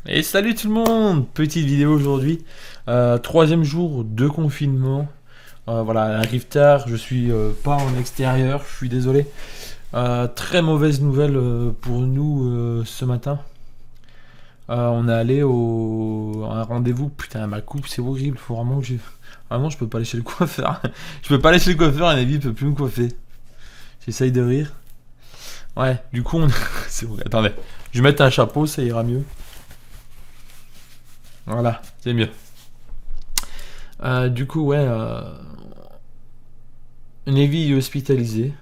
Et salut tout le monde! Petite vidéo aujourd'hui. Troisième jour de confinement. Voilà, elle arrive tard, je suis pas en extérieur, je suis désolé. Très mauvaise nouvelle pour nous ce matin. On est allé à un rendez-vous. Putain, ma coupe, c'est horrible. Faut vraiment que j'ai. Vraiment, je peux pas aller chez le coiffeur. Je peux pas aller chez le coiffeur et Navi peut plus me coiffer. J'essaye de rire. Ouais, du coup, c'est vrai. Attendez, je vais mettre un chapeau, ça ira mieux. Voilà, c'est mieux. Du coup, ouais, Navy est hospitalisé.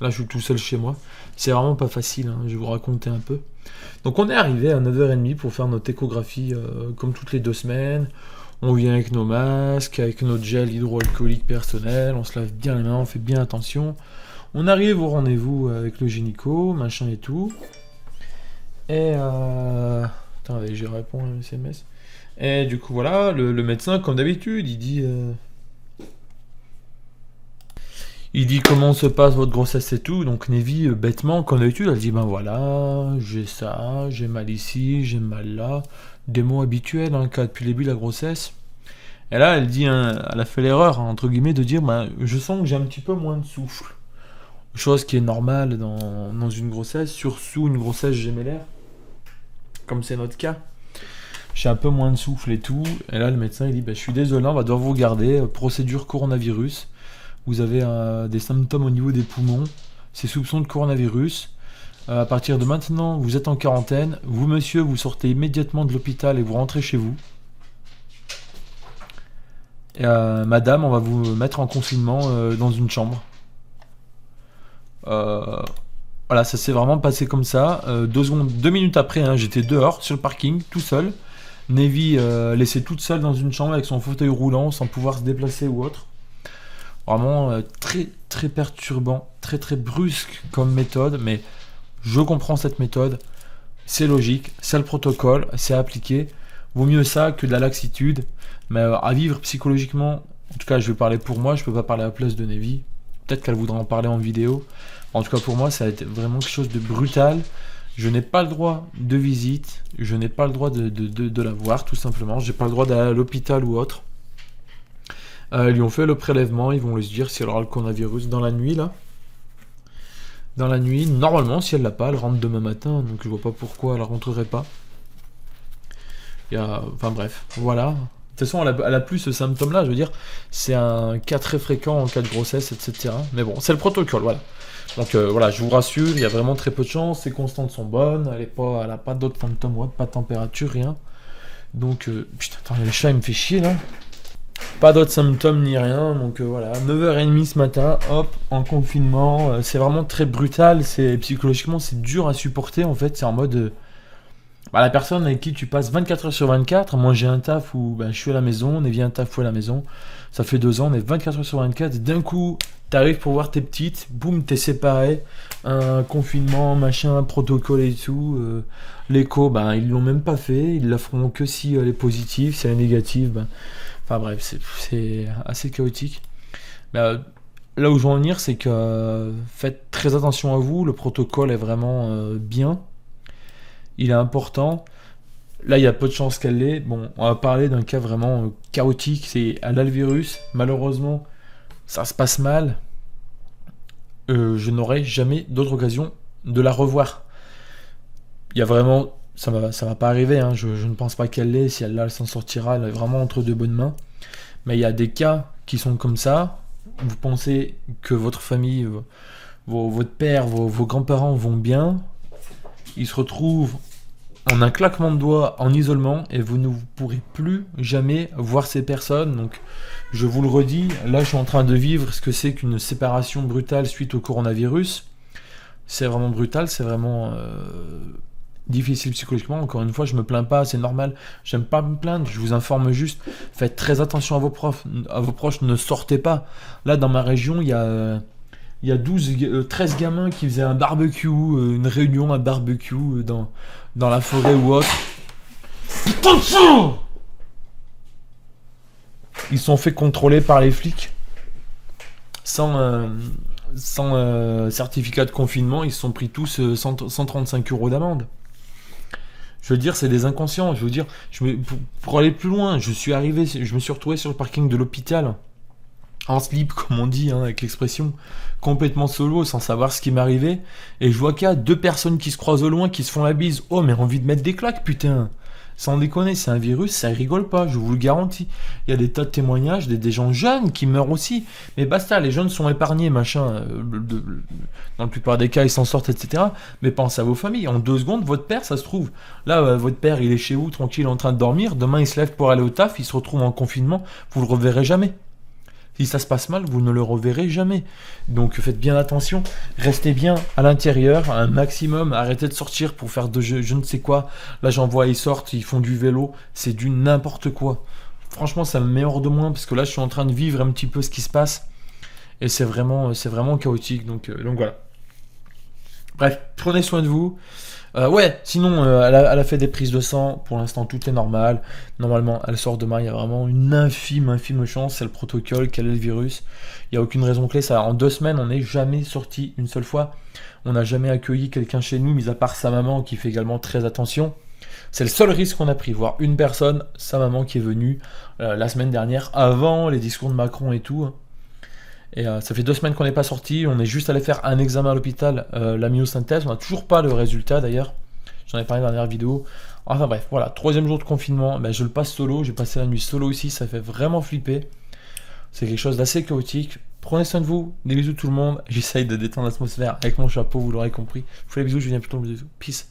Là, je suis tout seul chez moi. C'est vraiment pas facile, hein, je vais vous raconter un peu. Donc, on est arrivé à 9h30 pour faire notre échographie comme toutes les 2 semaines. On vient avec nos masques, avec notre gel hydroalcoolique personnel, on se lave bien les mains, on fait bien attention. On arrive au rendez-vous avec le gynéco, machin et tout. Et attendez, j'ai répondu à un SMS. Et du coup, voilà, le médecin, comme d'habitude, il dit comment se passe votre grossesse et tout. Donc Nevi, bêtement, comme d'habitude, elle dit ben voilà, j'ai ça, j'ai mal ici, j'ai mal là. Des mots habituels hein, qu'a depuis le début de la grossesse. Et là, elle dit, hein, elle a fait l'erreur, hein, entre guillemets, de dire ben, je sens que j'ai un petit peu moins de souffle. Chose qui est normale dans une grossesse, surtout une grossesse gémellaire, comme c'est notre cas. J'ai un peu moins de souffle et tout. Et là, le médecin, il dit, bah, je suis désolé, on va devoir vous garder. Procédure coronavirus. Vous avez des symptômes au niveau des poumons. C'est soupçon de coronavirus. À partir de maintenant, vous êtes en quarantaine. Vous, monsieur, vous sortez immédiatement de l'hôpital et vous rentrez chez vous. Et, madame, on va vous mettre en confinement dans une chambre. Euh, voilà, ça s'est vraiment passé comme ça. 2 minutes après, hein, j'étais dehors, sur le parking, tout seul. Navy laissée toute seule dans une chambre avec son fauteuil roulant sans pouvoir se déplacer ou autre. Vraiment très très perturbant, très très brusque comme méthode, mais je comprends cette méthode. C'est logique, c'est le protocole, c'est appliqué. Vaut mieux ça que de la laxitude. Mais à vivre psychologiquement, en tout cas je vais parler pour moi, je peux pas parler à la place de Navy. Peut-être qu'elle voudra en parler en vidéo. En tout cas pour moi ça a été vraiment quelque chose de brutal. Je n'ai pas le droit de visite, je n'ai pas le droit de la voir tout simplement, j'ai pas le droit d'aller à l'hôpital ou autre. Ils lui ont fait le prélèvement, ils vont lui dire si elle aura le coronavirus dans la nuit là. Dans la nuit, normalement si elle l'a pas, elle rentre demain matin, donc je vois pas pourquoi elle rentrerait pas. Enfin bref, voilà. De toute façon, elle a plus ce symptôme-là, je veux dire, c'est un cas très fréquent en cas de grossesse, etc. Mais bon, c'est le protocole, voilà. Donc voilà, je vous rassure, il y a vraiment très peu de chance, ses constantes sont bonnes, elle a pas d'autres symptômes, ouais, pas de température, rien. Donc, putain, attends, le chat il me fait chier là. Pas d'autres symptômes ni rien, donc voilà, 9h30 ce matin, hop, en confinement, c'est vraiment très brutal, psychologiquement c'est dur à supporter en fait, c'est en mode, bah, la personne avec qui tu passes 24 heures sur 24, moi j'ai un taf où bah, je suis à la maison, on est bien un taf où à la maison, ça fait 2 ans, on est 24 heures sur 24, et d'un coup, t'arrives pour voir tes petites, boum, t'es séparé, un confinement, machin, protocole et tout, l'écho, bah ils l'ont même pas fait, ils la feront que si elle est positive, si elle est négative, bah, enfin bref, c'est assez chaotique. Mais, là où je veux en venir, c'est que faites très attention à vous, le protocole est vraiment bien, il est important. Là, il y a peu de chances qu'elle l'ait. Bon, on va parler d'un cas vraiment chaotique. C'est elle a le virus. Malheureusement, ça se passe mal. Je n'aurai jamais d'autre occasion de la revoir. Il y a vraiment, ça va pas arriver. Hein. Je ne pense pas qu'elle l'ait. Si elle l'a, elle s'en sortira. Elle est vraiment entre de bonnes mains. Mais il y a des cas qui sont comme ça. Vous pensez que votre famille, votre père, vos grands-parents vont bien. Ils se retrouvent en un claquement de doigts en isolement et vous ne pourrez plus jamais voir ces personnes. Donc je vous le redis, là je suis en train de vivre ce que c'est qu'une séparation brutale suite au coronavirus. C'est vraiment brutal, c'est vraiment difficile psychologiquement. Encore une fois, je me plains pas, c'est normal. J'aime pas me plaindre, je vous informe juste. Faites très attention à vos proches, ne sortez pas. Là dans ma région, il y a 13 gamins qui faisaient un barbecue, une réunion, un barbecue dans la forêt ou autre. Attention! Ils sont fait contrôler par les flics sans certificat de confinement. Ils se sont pris tous 135 € d'amende. Je veux dire, c'est des inconscients. Je veux dire, pour aller plus loin, je me suis retrouvé sur le parking de l'hôpital, en slip, comme on dit, hein, avec l'expression, complètement solo, sans savoir ce qui m'arrivait. Et je vois qu'il y a deux personnes qui se croisent au loin, qui se font la bise. Oh, mais envie de mettre des claques, putain. Sans déconner, c'est un virus, ça rigole pas, je vous le garantis. Il y a des tas de témoignages, des gens jeunes qui meurent aussi. Mais basta, les jeunes sont épargnés, machin. Dans la plupart des cas, ils s'en sortent, etc. Mais pensez à vos familles. En 2 secondes, votre père, ça se trouve. Là, votre père, il est chez vous, tranquille, en train de dormir. Demain, il se lève pour aller au taf, il se retrouve en confinement. Vous le reverrez jamais. Si ça se passe mal, vous ne le reverrez jamais. Donc faites bien attention, restez bien à l'intérieur, un maximum, arrêtez de sortir pour faire de je ne sais quoi. Là j'en vois, ils sortent, ils font du vélo, c'est du n'importe quoi. Franchement, ça me met hors de moi, parce que là je suis en train de vivre un petit peu ce qui se passe, et c'est vraiment chaotique, donc voilà. Bref, prenez soin de vous. Ouais, sinon, elle a fait des prises de sang. Pour l'instant, tout est normal. Normalement, elle sort demain. Il y a vraiment une infime chance. C'est le protocole. Quel est le virus? Il n'y a aucune raison clé. Ça, en 2 semaines, on n'est jamais sorti une seule fois. On n'a jamais accueilli quelqu'un chez nous, mis à part sa maman qui fait également très attention. C'est le seul risque qu'on a pris. Voir une personne, sa maman qui est venue la semaine dernière, avant les discours de Macron et tout. Et ça fait 2 semaines qu'on n'est pas sorti, on est juste allé faire un examen à l'hôpital, la myosynthèse, on n'a toujours pas le résultat d'ailleurs, j'en ai parlé dans la dernière vidéo. Enfin bref, voilà, 3e jour de confinement, je le passe solo, j'ai passé la nuit solo ici, ça fait vraiment flipper. C'est quelque chose d'assez chaotique. Prenez soin de vous, des bisous tout le monde, j'essaye de détendre l'atmosphère avec mon chapeau, vous l'aurez compris. Je vous fais des bisous, je vous dis à plus tard, bisous. Peace.